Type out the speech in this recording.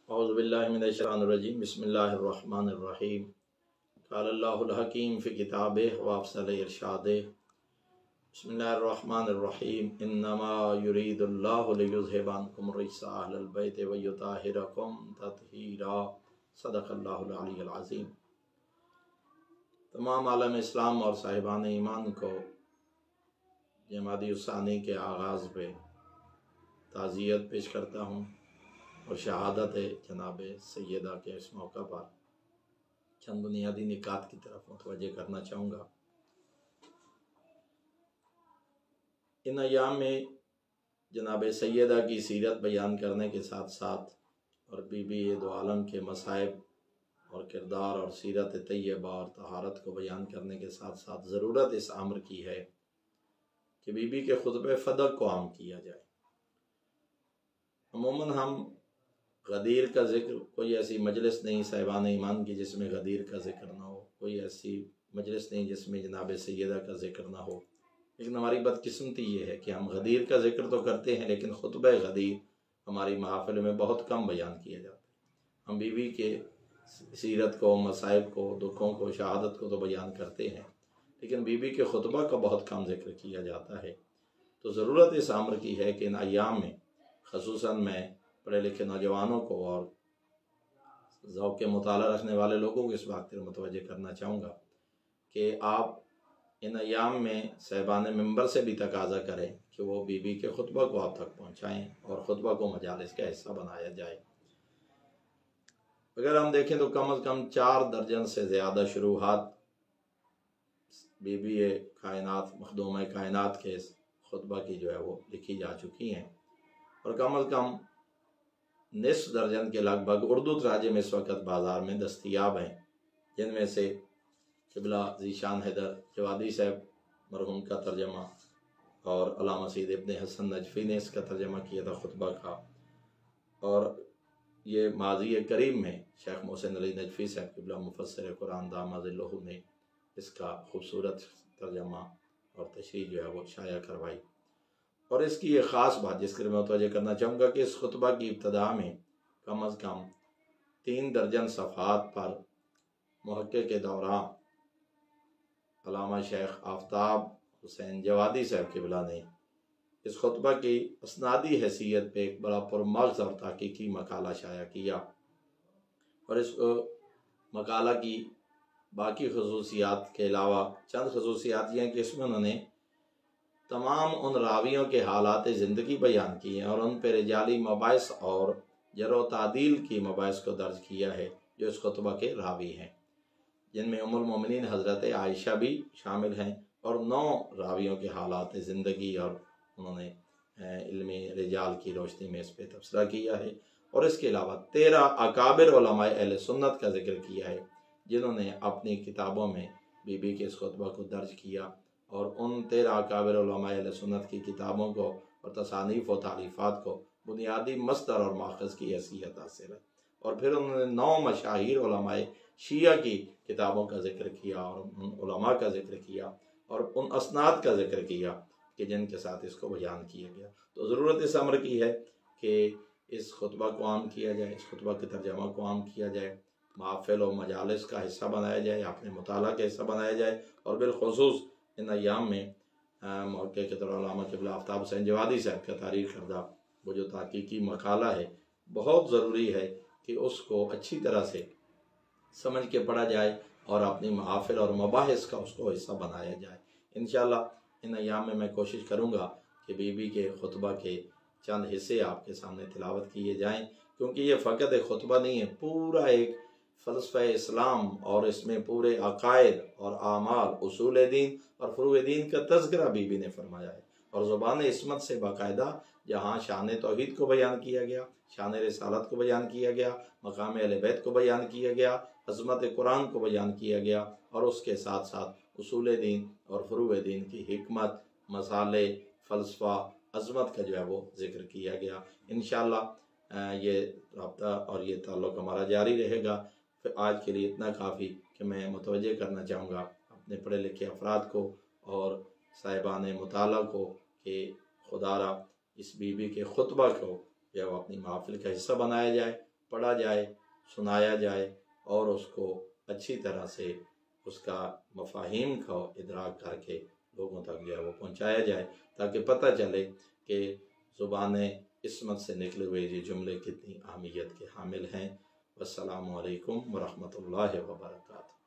اعوذ باللہ من الشیطان الرجیم بسم اللہ الرحمن الرحیم قال اللہ الحکیم فی کتابہ وافصل ارشادہ بسم اللہ الرحمن الرحیم انما یرید اللہ لیذہب عنکم الرجس اہل البیت ویطہرکم تطہیرا صدق اللہ العلی العظیم۔ تمام عالم اسلام اور صاحبان ایمان کو جمادی الثانی کے آغاز پہ تعزیت پیش کرتا ہوں اور شہادت جناب سیدہ کے اس موقع پر چند بنیادی نکات کی طرف متوجہ کرنا چاہوں گا۔ ان ایام میں جناب سیدہ کی سیرت بیان کرنے کے ساتھ ساتھ اور بی بی دو عالم کے مصائب اور کردار اور سیرت طیبہ اور طہارت کو بیان کرنے کے ساتھ ساتھ ضرورت اس امر کی ہے کہ بی بی کے خطبہ فدق کو عام کیا جائے۔ عموماً ہم غدیر کا ذکر، کوئی ایسی مجلس نہیں صاحبان ایمان کی جس میں غدیر کا ذکر نہ ہو، کوئی ایسی مجلس نہیں جس میں جناب سیدہ کا ذکر نہ ہو، لیکن ہماری بدقسمتی یہ ہے کہ ہم غدیر کا ذکر تو کرتے ہیں لیکن خطبہ غدیر ہماری محافل میں بہت کم بیان کیا جاتا ہے۔ ہم بی بی کے سیرت کو، مصائب کو، دکھوں کو، شہادت کو تو بیان کرتے ہیں لیکن بی بی کے خطبہ کا بہت کم ذکر کیا جاتا ہے۔ تو ضرورت اس امر کی ہے کہ ان ایام میں خصوصاً میں پڑھے لکھے نوجوانوں کو اور ذوق مطالعہ رکھنے والے لوگوں کو اس بات پر متوجہ کرنا چاہوں گا کہ آپ ان ایام میں صاحبان ممبر سے بھی تقاضا کریں کہ وہ بی بی کے خطبہ کو آپ تک پہنچائیں اور خطبہ کو مجالس کا حصہ بنایا جائے۔ اگر ہم دیکھیں تو کم از کم 4 درجن سے زیادہ شروحات بی بی کائنات، مخدومہ کائنات کے خطبہ کی جو ہے وہ لکھی جا چکی ہیں اور کم از کم نصف درجن کے لگ بھگ اردو تراجم اس وقت بازار میں دستیاب ہیں، جن میں سے قبلہ ذیشان حیدر جوادی صاحب مرحوم کا ترجمہ اور علامہ سید ابن حسن نجفی نے اس کا ترجمہ کیا تھا خطبہ کا، اور یہ ماضی کریم میں شیخ محسن علی نجفی صاحب قبلہ مفسر قرآن دامہ ذلہ نے اس کا خوبصورت ترجمہ اور تشریح جو ہے وہ شائع کروائی۔ اور اس کی ایک خاص بات جس کے لیے میں متوجہ کرنا چاہوں گا کہ اس خطبہ کی ابتدا میں کم از کم 3 درجن صفحات پر محقق کے دوران علامہ شیخ آفتاب حسین جوادی صاحب قبلہ نے اس خطبہ کی اسنادی حیثیت پہ ایک بڑا پرمغز اور تحقیقی مقالہ شائع کیا، اور اس مقالہ کی باقی خصوصیات کے علاوہ چند خصوصیات یہ ہیں کہ اس میں انہوں نے تمام ان راویوں کے حالات زندگی بیان کیے ہیں اور ان پہ رجالی مباحث اور جرح و تعدیل کی مباحث کو درج کیا ہے جو اس خطبہ کے راوی ہیں، جن میں ام المومنین حضرت عائشہ بھی شامل ہیں، اور 9 راویوں کے حالات زندگی اور انہوں نے علمی رجال کی روشنی میں اس پہ تبصرہ کیا ہے، اور اس کے علاوہ 13 اکابر علماء اہل سنت کا ذکر کیا ہے جنہوں نے اپنی کتابوں میں بی بی کے اس خطبہ کو درج کیا، اور ان 13 اکابر علماء اہل سنت کی کتابوں کو اور تصانیف و تعلیفات کو بنیادی مصدر اور ماخذ کی حیثیت حاصل ہے، اور پھر انہوں نے 9 مشاہیر علماء شیعہ کی کتابوں کا ذکر کیا اور ان علماء کا ذکر کیا اور ان اسناد کا ذکر کیا کہ جن کے ساتھ اس کو بیان کیا گیا۔ تو ضرورت اس امر کی ہے کہ اس خطبہ کو عام کیا جائے، اس خطبہ کے ترجمہ کو عام کیا جائے، محافل و مجالس کا حصہ بنایا جائے، اپنے مطالعہ کا حصہ بنایا جائے، اور بالخصوص ان ایام میں محقق کے طور علامہ قبلہ آفتاب حسین جوادی صاحب کا تحریر کردہ وہ جو تحقیقی مقالہ ہے بہت ضروری ہے کہ اس کو اچھی طرح سے سمجھ کے پڑھا جائے اور اپنی محافل اور مباحث کا اس کو حصہ بنایا جائے۔ انشاءاللہ ان ایام میں میں کوشش کروں گا کہ بی بی کے خطبہ کے چند حصے آپ کے سامنے تلاوت کیے جائیں، کیونکہ یہ فقط ایک خطبہ نہیں ہے، پورا ایک فلسفہ اسلام اور اس میں پورے عقائد اور اعمال، اصول دین اور فروع دین کا تذکرہ بی بی نے فرمایا ہے، اور زبان عصمت سے باقاعدہ جہاں شان توحید کو بیان کیا گیا، شان رسالت کو بیان کیا گیا، مقام اہل بیت کو بیان کیا گیا، عظمت قرآن کو بیان کیا گیا، اور اس کے ساتھ ساتھ اصول دین اور فروع دین کی حکمت، مسالے، فلسفہ، عظمت کا جو ہے وہ ذکر کیا گیا۔ انشاءاللہ یہ رابطہ اور یہ تعلق ہمارا جاری رہے گا۔ پھر آج کے لیے اتنا کافی کہ میں متوجہ کرنا چاہوں گا اپنے پڑھے لکھے افراد کو اور صاحبان مطالعہ کو کہ خدا را اس بی بی کے خطبہ کو جو اپنی محافل کا حصہ بنایا جائے پڑھا جائے، سنایا جائے اور اس کو اچھی طرح سے اس کا مفاہیم کو ادراک کر کے لوگوں تک جو ہے وہ پہنچایا جائے، تاکہ پتہ چلے کہ زبان عصمت سے نکلے ہوئے یہ جملے کتنی اہمیت کے حامل ہیں۔ والسلام علیکم ورحمۃ اللہ وبرکاتہ۔